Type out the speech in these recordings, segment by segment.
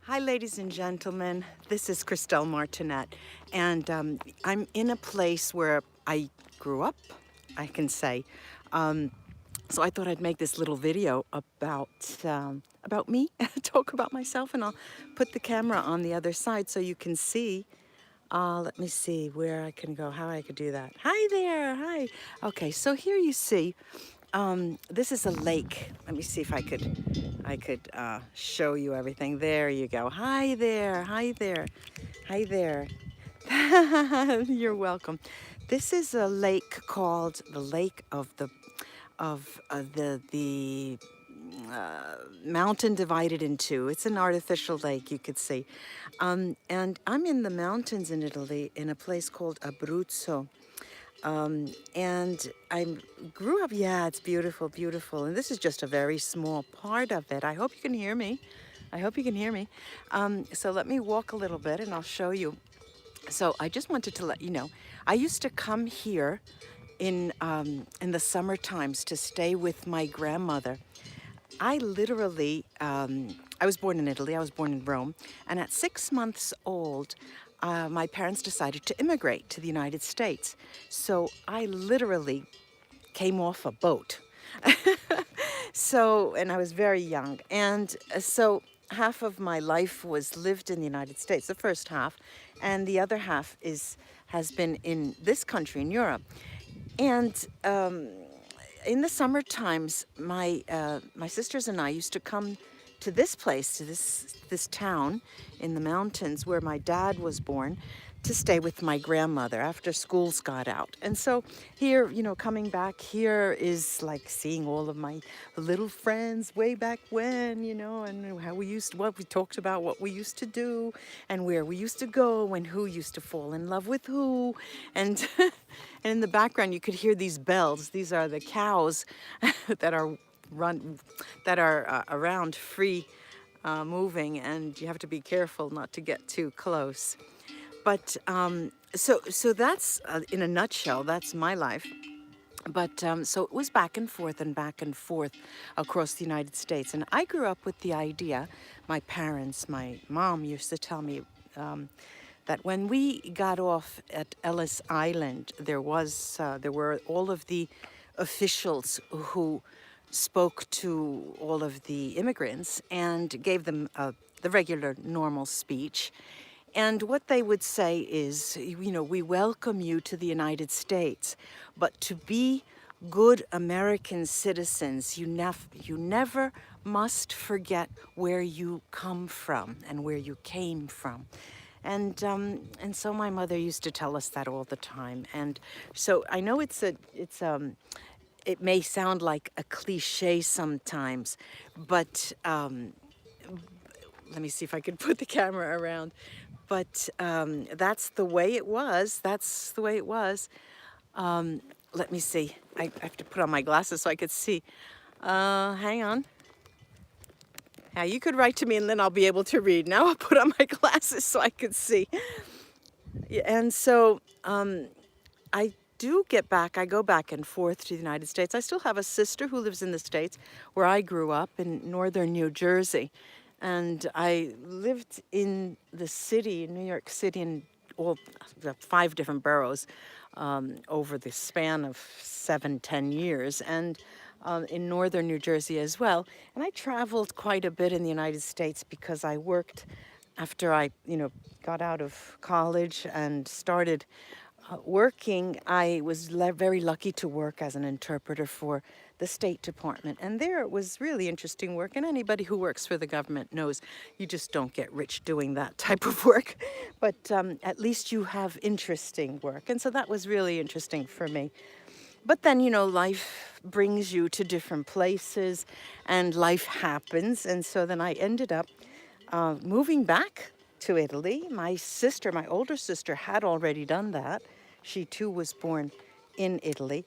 Hi, ladies and gentlemen. This is Christelle Martinette, and I'm in a place where I grew up, I can say. So I thought I'd make this little video about me, talk about myself, and I'll put the camera on the other side so you can see. Let me see where I can go, how I could do that. Hi there, hi. Okay, so here you see, this is a lake. Let me see if I could show you everything. There you go. Hi there, hi there, hi there. You're welcome. This is a lake called the Lake of the mountain divided in two. It's an artificial lake, you could see. And I'm in the mountains in Italy in a place called Abruzzo. And I grew up, yeah, it's beautiful, beautiful. And this is just a very small part of it. I hope you can hear me. I hope you can hear me. So let me walk a little bit and I'll show you. So I just wanted to let you know, I used to come here in the summer times to stay with my grandmother. I literally, I was born in Italy, I was born in Rome, and at 6 months old, my parents decided to immigrate to the United States. So I literally came off a boat. So, and I was very young. And so half of my life was lived in the United States, the first half, and the other half has been in this country, in Europe. And in the summer times, my sisters and I used to come to this place, to this town in the mountains where my dad was born, to stay with my grandmother after schools got out. And so here, you know, coming back here is like seeing all of my little friends way back when, you know, and how we used, what we talked about, what we used to do, and where we used to go, and who used to fall in love with who, and and in the background you could hear these bells. These are the cows that are around free moving, and you have to be careful not to get too close. But so that's in a nutshell, that's my life. But so it was back and forth across the United States. And I grew up with the idea, my parents, my mom used to tell me that when we got off at Ellis Island, there were all of the officials who spoke to all of the immigrants and gave them the regular normal speech. And what they would say is, you know, we welcome you to the United States, but to be good American citizens, you never must forget where you come from and where you came from. And so my mother used to tell us that all the time. And so I know it may sound like a cliche sometimes, but let me see if I could put the camera around. But that's the way it was. That's the way it was. Let me see. I have to put on my glasses so I could see. Hang on. Now you could write to me and then I'll be able to read. Now I'll put on my glasses so I could see. Yeah, and so I go back and forth to the United States. I still have a sister who lives in the States where I grew up in northern New Jersey. And I lived in the city, in New York City, in all 5 different boroughs over the span of 7-10 years, and in northern New Jersey as well. And I traveled quite a bit in the United States because I worked after I, you know, got out of college and started working. I was very lucky to work as an interpreter for the State Department. And there it was really interesting work. And anybody who works for the government knows you just don't get rich doing that type of work. But at least you have interesting work. And so that was really interesting for me. But then, you know, life brings you to different places and life happens. And so then I ended up moving back to Italy. My older sister, had already done that. She too was born in Italy.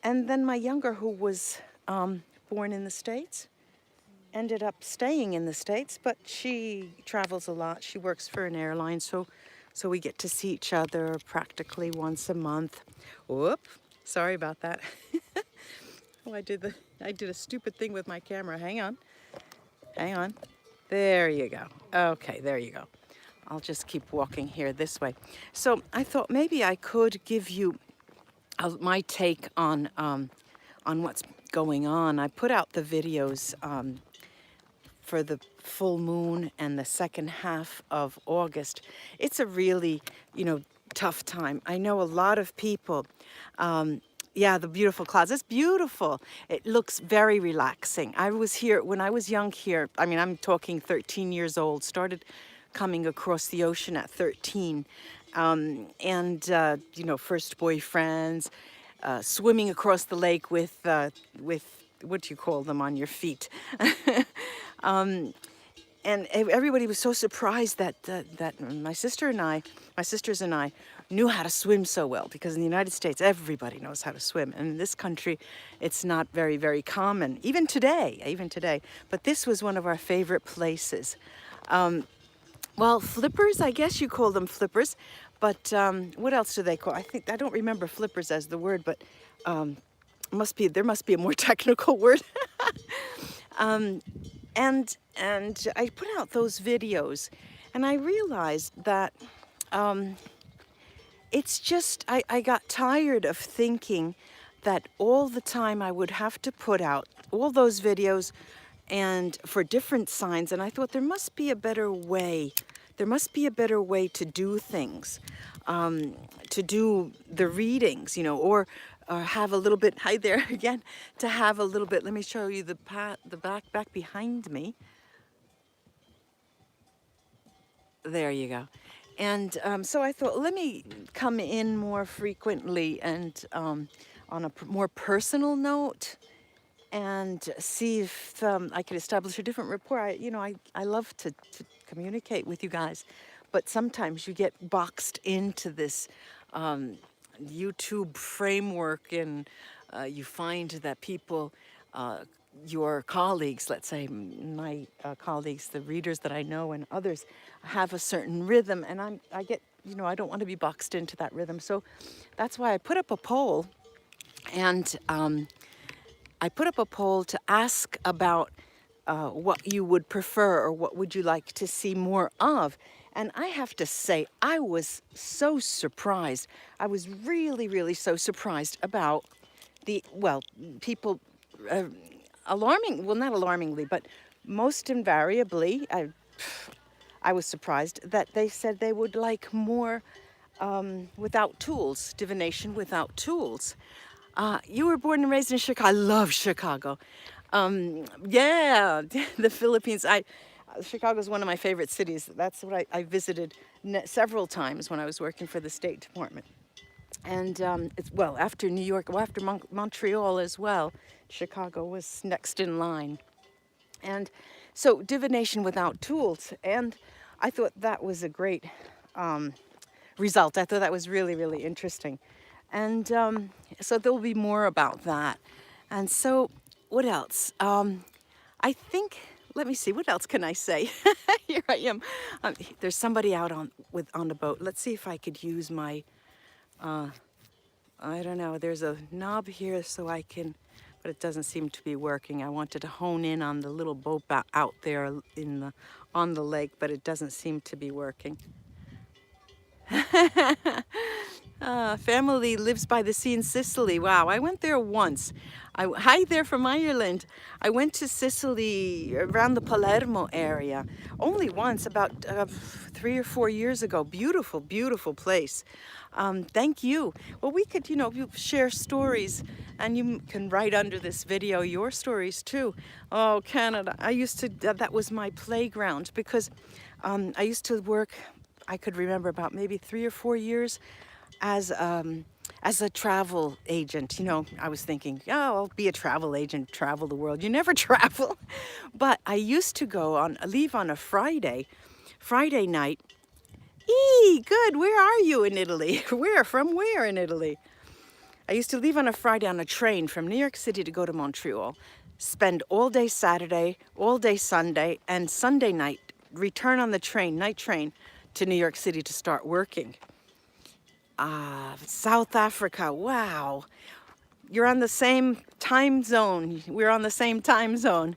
And then my younger, who was born in the States, ended up staying in the States, but she travels a lot. She works for an airline, so we get to see each other practically once a month. Whoop, sorry about that. Oh, I did a stupid thing with my camera. Hang on. There you go. Okay, there you go. I'll just keep walking here this way. So I thought maybe I could give you my take on what's going on. I put out the videos for the full moon and the second half of August. It's a really, tough time. I know a lot of people. Yeah, the beautiful clouds. It's beautiful. It looks very relaxing. I was here when I was young here. I mean, I'm talking 13 years old. Started coming across the ocean at 13. And first boyfriends, swimming across the lake with what do you call them on your feet? And everybody was so surprised that my sisters and I knew how to swim so well, because in the United States everybody knows how to swim, and in this country it's not very, very common, even today. But this was one of our favorite places. Well, flippers, I guess you call them flippers, but what else do they call? I don't remember flippers as the word, but there must be a more technical word. And I put out those videos, and I realized that it's just I got tired of thinking that all the time I would have to put out all those videos and for different signs, and I thought there must be a better way. There must be a better way to do things, to do the readings, or have a little bit. Hi there again. To have a little bit. Let me show you the back behind me. There you go. And so I thought, let me come in more frequently and on a more personal note, and see if I could establish a different rapport. I love to communicate with you guys, but sometimes you get boxed into this YouTube framework, and you find that people, your colleagues, let's say my colleagues, the readers that I know and others, have a certain rhythm, and I get, I don't want to be boxed into that rhythm. So that's why I put up a poll, and I put up a poll to ask about what you would prefer or what would you like to see more of. And I have to say, I was so surprised. I was really, really so surprised about people not alarmingly, but most invariably, I was surprised that they said they would like more without tools, divination without tools. You were born and raised in Chicago. I love Chicago. Yeah, the Philippines. Chicago is one of my favorite cities. That's what I visited several times when I was working for the State Department. And after New York, after Montreal as well, Chicago was next in line. And so divination without tools. And I thought that was a great result. I thought that was really, really interesting. And so there'll be more about that. And so what else? I think, let me see, what else can I say? Here I am. There's somebody out on the boat. Let's see if I could use my, I don't know, there's a knob here so I can, but it doesn't seem to be working. I wanted to hone in on the little boat out there on the lake, but it doesn't seem to be working. Family lives by the sea in Sicily. Wow, I went there once. Hi there from Ireland. I went to Sicily around the Palermo area only once, about 3 or 4 years ago. Beautiful, beautiful place. Thank you. Well, we could, you share stories, and you can write under this video your stories too. Oh, Canada. That was my playground, because I used to work, I could remember about maybe 3 or 4 years as a travel agent. I was thinking, oh, I'll be a travel agent, travel the world. You never travel. But I used to leave on a Friday night. Good. Where are you in Italy? From where in Italy? I used to leave on a Friday on a train from New York City to go to Montreal, spend all day Saturday, all day Sunday, and Sunday night, return on the night train to New York City to start working. South Africa, wow. You're on the same time zone. We're on the same time zone.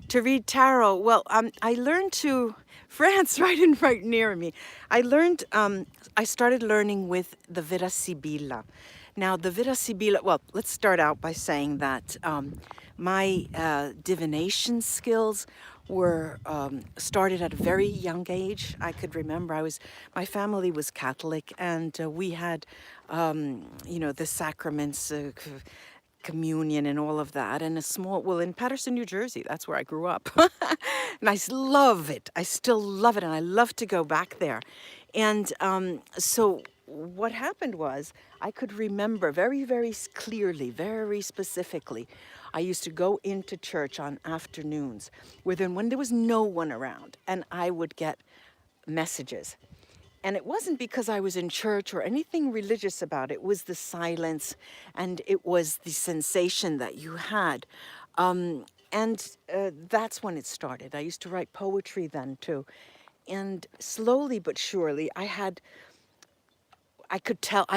To read tarot, well, I learned to France, right near me. I started learning with the Vera Sibilla. Now, the Vera Sibilla, well, let's start out by saying that my divination skills were started at a very young age. I could remember my family was Catholic, and we had, the sacraments, communion and all of that, and in Paterson, New Jersey, that's where I grew up. And love it. I still love it, and I love to go back there. And so what happened was I could remember very, very clearly, very specifically. I used to go into church on afternoons when there was no one around, and I would get messages. And it wasn't because I was in church or anything religious about it. It was the silence, and it was the sensation that you had. And that's when it started. I used to write poetry then too. And slowly but surely, I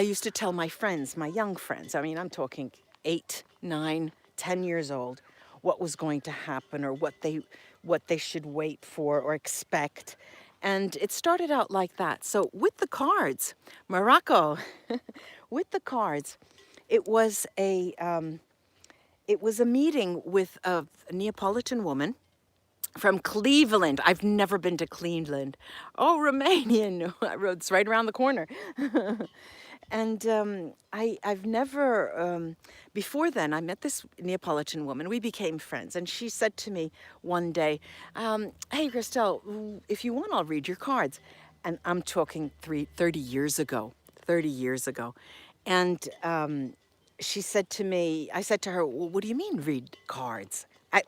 used to tell my friends, my young friends, I mean, I'm talking 8, 9, 10 years old, what was going to happen or what they should wait for or expect. And it started out like that. So with the cards, Morocco, with the cards, it was a meeting with a Neapolitan woman from Cleveland. I've never been to Cleveland. Oh, Romanian. It's right around the corner. And I've never, before then, I met this Neapolitan woman. We became friends. And she said to me one day, hey, Christelle, if you want, I'll read your cards. And I'm talking 30 years ago, 30 years ago. And she said to me, I said to her, well, what do you mean read cards? I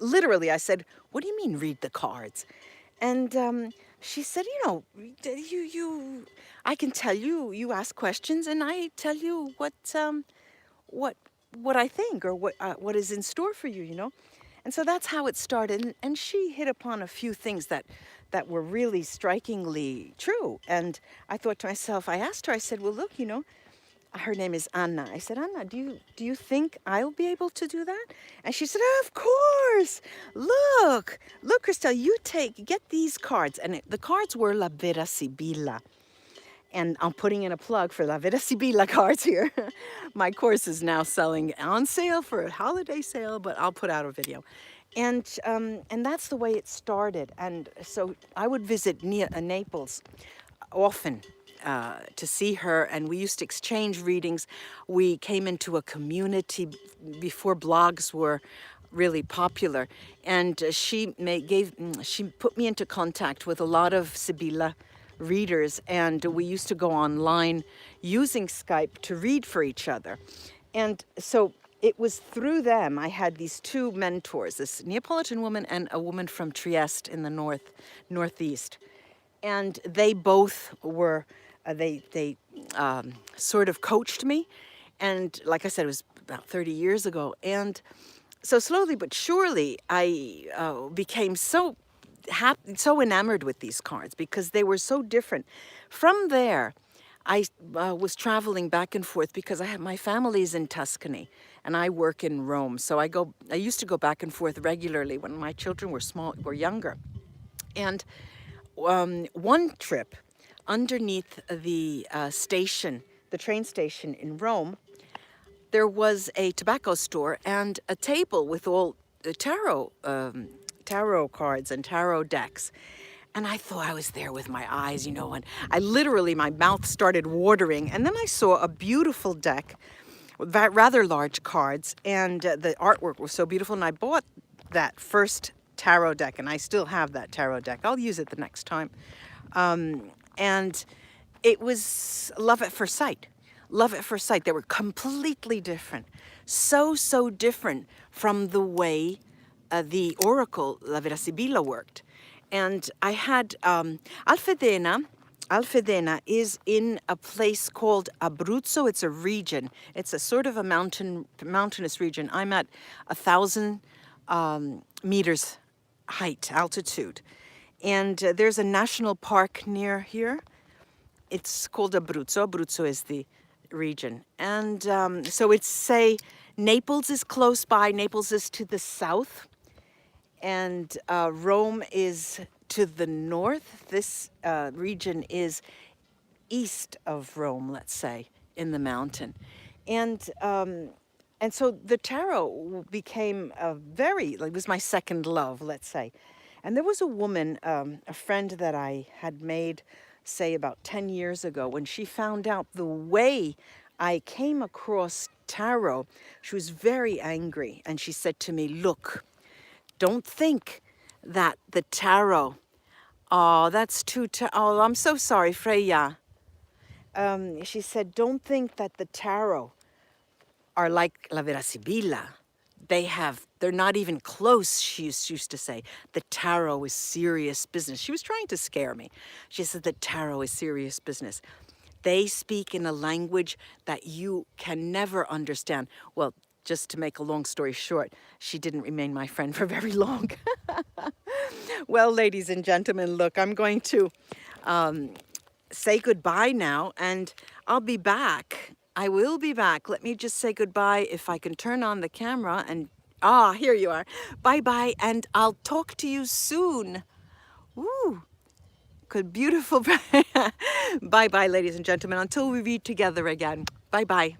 said, what do you mean read the cards? And she said, I can tell you, you ask questions and I tell you what I think or what is in store for you. And so that's how it started. And she hit upon a few things that were really strikingly true. And I thought to myself, I asked her, I said, well, look, her name is Anna. I said, Anna, do you think I'll be able to do that? And she said, of course. Look, Christelle, get these cards. And the cards were La Vera Sibilla. And I'm putting in a plug for La Vera Sibilla cards here. My course is now selling on sale for a holiday sale, but I'll put out a video. And that's the way it started. And so I would visit Naples often to see her, and we used to exchange readings. We came into a community before blogs were really popular, and she put me into contact with a lot of Sibilla readers, and we used to go online using Skype to read for each other. And so it was through them I had these two mentors, this Neapolitan woman and a woman from Trieste in the northeast. And they both were, they sort of coached me. And like I said, it was about 30 years ago. And so slowly but surely, I became so happy, so enamored with these cards because they were so different. From there, I was traveling back and forth because my family's in Tuscany and I work in Rome. So I used to go back and forth regularly when my children were younger. And one trip underneath the train station in Rome, there was a tobacco store and a table with all the tarot cards and tarot decks. And I thought I was there with my eyes, and my mouth started watering. And then I saw a beautiful deck with rather large cards, and the artwork was so beautiful. And I bought that first tarot deck, and I still have that tarot deck. I'll use it the next time. And it was love at first sight. Love at first sight. They were completely different. So different from the way the oracle, La Vera Sibilla, worked. And I had Alfedena. Alfedena is in a place called Abruzzo. It's a region. It's a sort of a mountainous region. I'm at 1,000 meters altitude. And there's a national park near here. It's called Abruzzo. Abruzzo is the region. And so Naples is close by. Naples is to the south. and Rome is to the north. This region is east of Rome, let's say, in the mountain. And and so the tarot became a very, like, it was my second love, let's say. And there was a woman, a friend that I had made, say, about 10 years ago, when she found out the way I came across tarot, she was very angry. And she said to me, look, don't think that the tarot, oh, that's oh, I'm so sorry, Freya. She said, don't think that the tarot are like La Vera Sibila. They're not even close, she used to say. The tarot is serious business. She was trying to scare me. She said the tarot is serious business. They speak in a language that you can never understand. Well, just to make a long story short, she didn't remain my friend for very long. Well, ladies and gentlemen, look, I'm going to say goodbye now, and I'll be back. I will be back. Let me just say goodbye if I can turn on the camera and here you are. Bye bye, and I'll talk to you soon. Woo. Good, beautiful. Bye bye, ladies and gentlemen, until we read together again. Bye bye.